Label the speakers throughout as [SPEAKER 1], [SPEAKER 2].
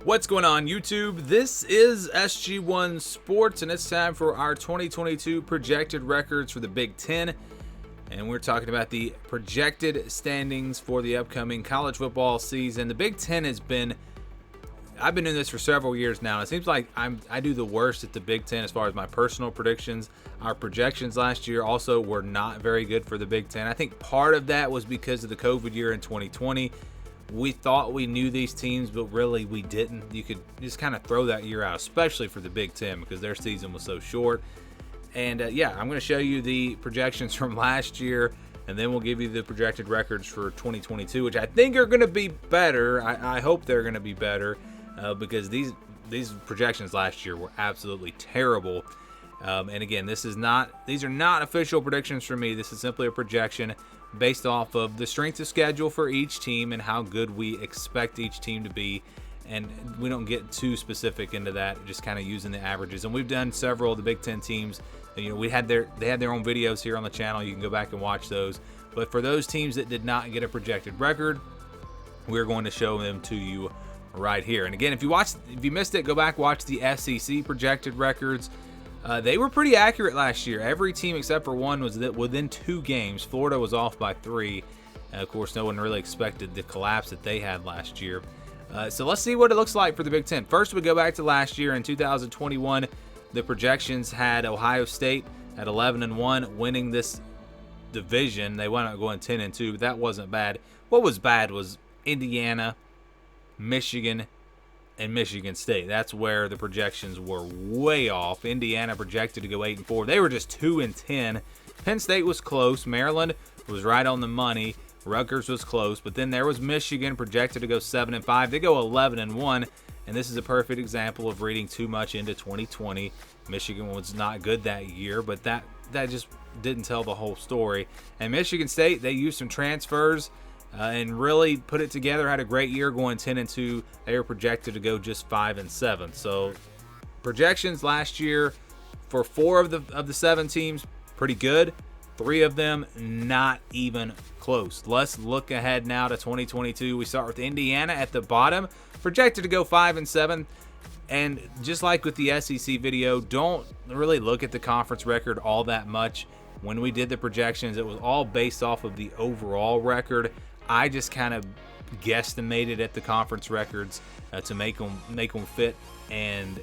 [SPEAKER 1] What's going on, YouTube? This is SG1 Sports, and it's time for our 2022 projected records for the Big Ten. And we're talking about the projected standings for the upcoming college football season. The Big Ten I've been doing this for several years now. And it seems like I do the worst at the Big Ten as far as my personal predictions. Our projections last year also were not very good for the Big Ten. I think part of that was because of the COVID year in 2020. We thought we knew these teams, but really we didn't. You could just kind of throw that year out, especially for the Big Ten, because their season was so short. And I'm going to show you the projections from last year, and then we'll give you the projected records for 2022, which I think are going to be better. I hope they're going to be better because these projections last year were absolutely terrible. And again, these are not official predictions from me. This is simply a projection based off of the strength of schedule for each team and how good we expect each team to be. And we don't get too specific into that, just kind of using the averages. And we've done several of the Big Ten teams. They had their own videos here on the channel. You can go back and watch those. But for those teams that did not get a projected record, we're going to show them to you right here. And again, if you missed it, go back, watch the SEC projected records. They were pretty accurate last year. Every team except for one was within 2 games. Florida was off by 3. Of course, no one really expected the collapse that they had last year. So let's see what it looks like for the Big Ten. First, we go back to last year in 2021. The projections had Ohio State at 11-1, winning this division. They wound up going 10-2, but that wasn't bad. What was bad was Indiana, Michigan, and Michigan State. That's where the projections were way off. Indiana projected to go 8-4. They were just 2-10. Penn State was close. Maryland was right on the money. Rutgers was close, but then there was Michigan projected to go 7-5. They go 11-1, and this is a perfect example of reading too much into 2020. Michigan was not good that year, but that just didn't tell the whole story. And Michigan State, they used some transfers and really put it together. Had a great year going 10-2. They were projected to go just 5-7. So projections last year for 4 of the 7 teams, pretty good. 3 of them not even close. Let's look ahead now to 2022. We start with Indiana at the bottom, projected to go 5-7. And just like with the SEC video, don't really look at the conference record all that much. When we did the projections, it was all based off of the overall record. I just kind of guesstimated at the conference records to make them fit, and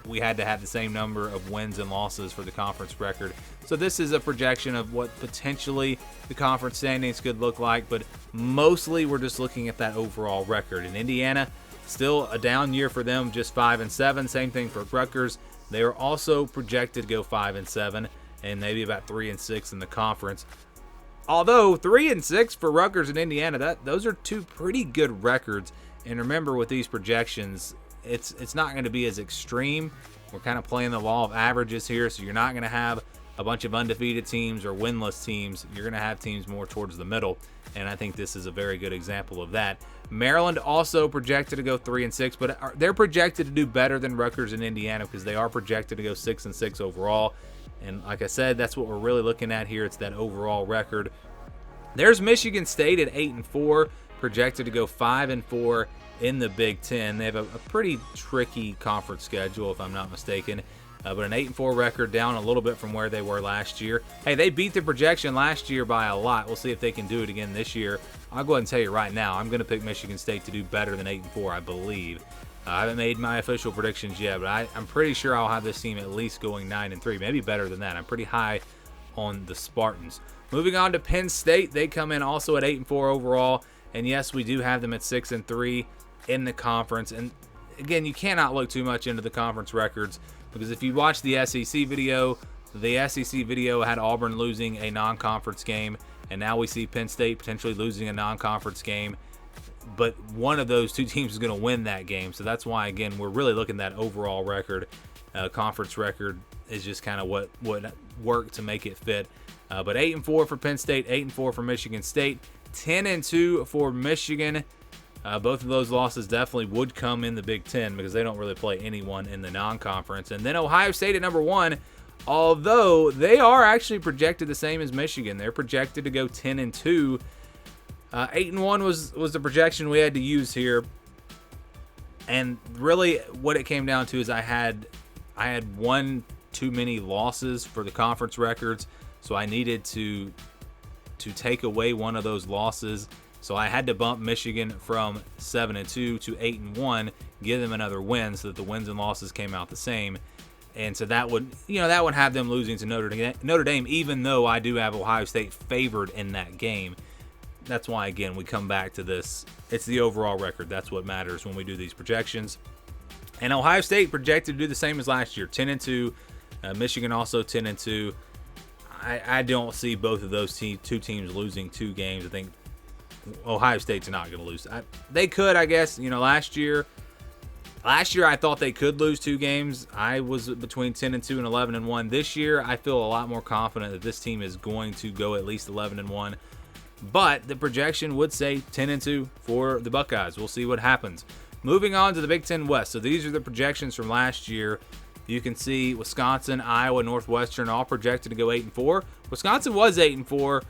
[SPEAKER 1] we had to have the same number of wins and losses for the conference record. So this is a projection of what potentially the conference standings could look like, but mostly we're just looking at that overall record. In Indiana, still a down year for them, just 5-7. Same thing for Rutgers. They are also projected to go 5-7 and maybe about 3-6 in the conference. Although 3-6 for Rutgers and Indiana, those are 2 pretty good records. And remember, with these projections, it's not going to be as extreme. We're kind of playing the law of averages here, so you're not going to have a bunch of undefeated teams or winless teams. You're going to have teams more towards the middle, and I think this is a very good example of that. Maryland also projected to go 3-6, but they're projected to do better than Rutgers and Indiana because they are projected to go 6-6 overall. And like I said, that's what we're really looking at here. It's that overall record. There's Michigan State at 8-4, projected to go 5-4 in the Big Ten. They have a pretty tricky conference schedule, if I'm not mistaken. But an 8-4 record, down a little bit from where they were last year. Hey, they beat the projection last year by a lot. We'll see if they can do it again this year. I'll go ahead and tell you right now, I'm going to pick Michigan State to do better than 8-4, I believe. I haven't made my official predictions yet, but I'm pretty sure I'll have this team at least going 9-3, maybe better than that. I'm pretty high on the Spartans. Moving on to Penn State, they come in also at 8-4 overall, and yes, we do have them at 6-3 in the conference. And again, you cannot look too much into the conference records because if you watch the SEC video had Auburn losing a non-conference game, and now we see Penn State potentially losing a non-conference game. But one of those 2 teams is going to win that game. So that's why, again, we're really looking at that overall record. Conference record is just kind of what worked to make it fit. But 8-4 for Penn State, 8-4 for Michigan State, 10-2 for Michigan. Both of those losses definitely would come in the Big Ten because they don't really play anyone in the non-conference. And then Ohio State at number 1, although they are actually projected the same as Michigan. They're projected to go 10-2. 8-1 was the projection we had to use here. And really what it came down to is I had one too many losses for the conference records, so I needed to take away one of those losses. So I had to bump Michigan from 7-2 to 8-1, give them another win so that the wins and losses came out the same. And so that would have them losing to Notre Dame, even though I do have Ohio State favored in that game. That's why, again, we come back to this. It's the overall record. That's what matters when we do these projections. And Ohio State projected to do the same as last year, 10-2. Michigan also 10-2. I don't see both of those two teams losing 2 games. I think Ohio State's not going to lose. They could, I guess. Last year I thought they could lose 2 games. I was between 10-2 and 11-1. This year I feel a lot more confident that this team is going to go at least 11-1. But the projection would say 10-2 for the Buckeyes. We'll see what happens. Moving on to the Big Ten West. So these are the projections from last year. You can see Wisconsin, Iowa, Northwestern all projected to go 8-4. Wisconsin was 8-4.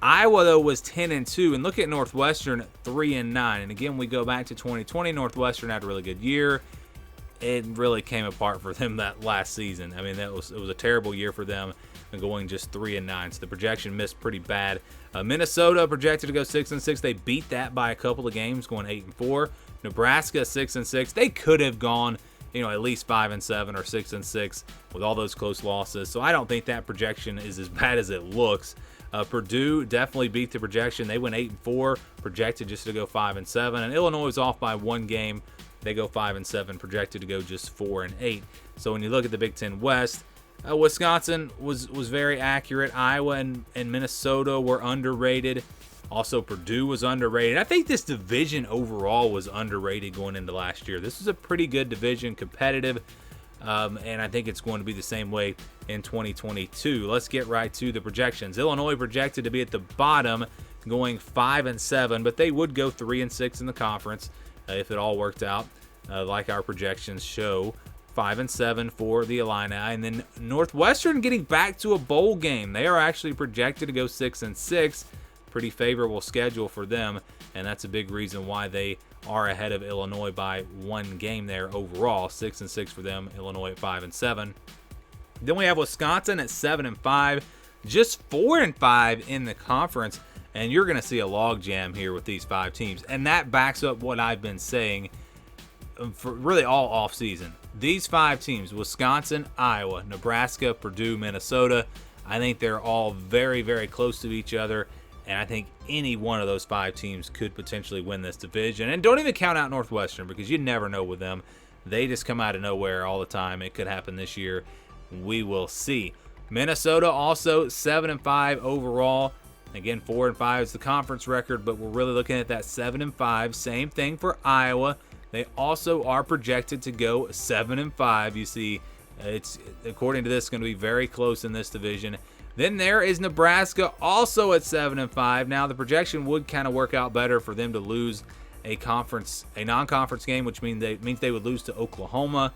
[SPEAKER 1] Iowa, though, was 10-2. And look at Northwestern, 3-9. And again, we go back to 2020. Northwestern had a really good year. It really came apart for them that last season. I mean, it was a terrible year for them, and going just 3-9. So the projection missed pretty bad. Minnesota projected to go 6-6. They beat that by a couple of games, going 8-4. Nebraska 6-6. They could have gone, at least 5-7 or 6-6 with all those close losses. So I don't think that projection is as bad as it looks. Purdue definitely beat the projection. They went 8-4, projected just to go 5-7. And Illinois was off by 1 game. They go 5-7, projected to go just 4-8. So when you look at the Big Ten West, Wisconsin was very accurate. Iowa and Minnesota were underrated. Also, Purdue was underrated. I think this division overall was underrated going into last year. This is a pretty good division, competitive, and I think it's going to be the same way in 2022. Let's get right to the projections. Illinois projected to be at the bottom, going 5-7, but they would go 3-6 in the conference if it all worked out, like our projections show. 5-7 for the Illini. And then Northwestern getting back to a bowl game. They are actually projected to go 6-6. Pretty favorable schedule for them, and that's a big reason why they are ahead of Illinois by 1 game there overall. 6-6 for them. Illinois at 5-7. Then we have Wisconsin at 7-5, just 4-5 in the conference, and you're going to see a logjam here with these 5 teams, and that backs up what I've been saying for really all offseason. These 5 teams, Wisconsin, Iowa, Nebraska, Purdue, Minnesota, I think they're all very, very close to each other, and I think any one of those 5 teams could potentially win this division. And don't even count out Northwestern, because you never know with them. They just come out of nowhere all the time. It could happen this year. We will see. Minnesota also 7-5 overall. Again, 4-5 is the conference record, but we're really looking at that 7-5. Same thing for Iowa. They also are projected to go 7-5. You see, it's according to this going to be very close in this division. Then there is Nebraska, also at 7-5. Now the projection would kind of work out better for them to lose a non-conference game, which means they would lose to Oklahoma,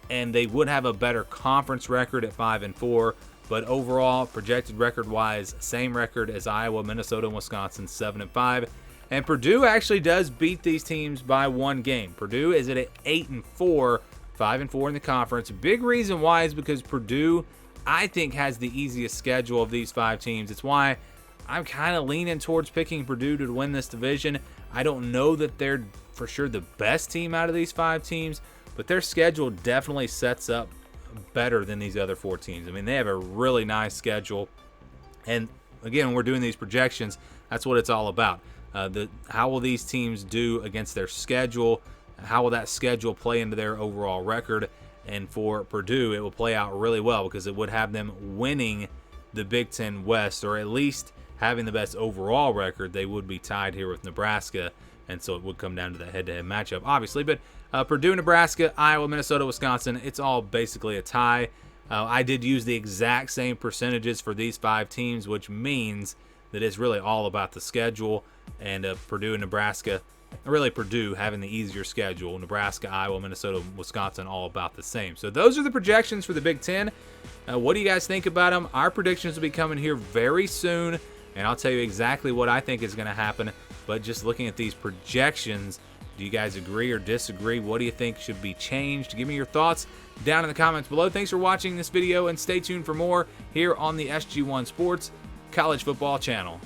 [SPEAKER 1] and they would have a better conference record at 5-4. But overall, projected record-wise, same record as Iowa, Minnesota, and Wisconsin, 7-5. And Purdue actually does beat these teams by 1 game. Purdue is at 8-4, 5-4 in the conference. Big reason why is because Purdue, I think, has the easiest schedule of these 5 teams. It's why I'm kind of leaning towards picking Purdue to win this division. I don't know that they're for sure the best team out of these 5 teams, but their schedule definitely sets up better than these other 4 teams. I mean, they have a really nice schedule. And again, when we're doing these projections, that's what it's all about. How will these teams do against their schedule? How will that schedule play into their overall record? And for Purdue, it will play out really well because it would have them winning the Big Ten West, or at least having the best overall record. They would be tied here with Nebraska, and so it would come down to that head-to-head matchup, obviously. But Purdue, Nebraska, Iowa, Minnesota, Wisconsin, it's all basically a tie. I did use the exact same percentages for these 5 teams, which means that it's really all about the schedule. And Purdue and Nebraska, really Purdue having the easier schedule. Nebraska, Iowa, Minnesota, Wisconsin, all about the same. So those are the projections for the Big Ten. What do you guys think about them? Our predictions will be coming here very soon, and I'll tell you exactly what I think is going to happen. But just looking at these projections, Do you guys agree or disagree? What do you think should be changed? Give me your thoughts down in the comments below. Thanks for watching this video, and stay tuned for more here on the SG1 Sports College Football channel.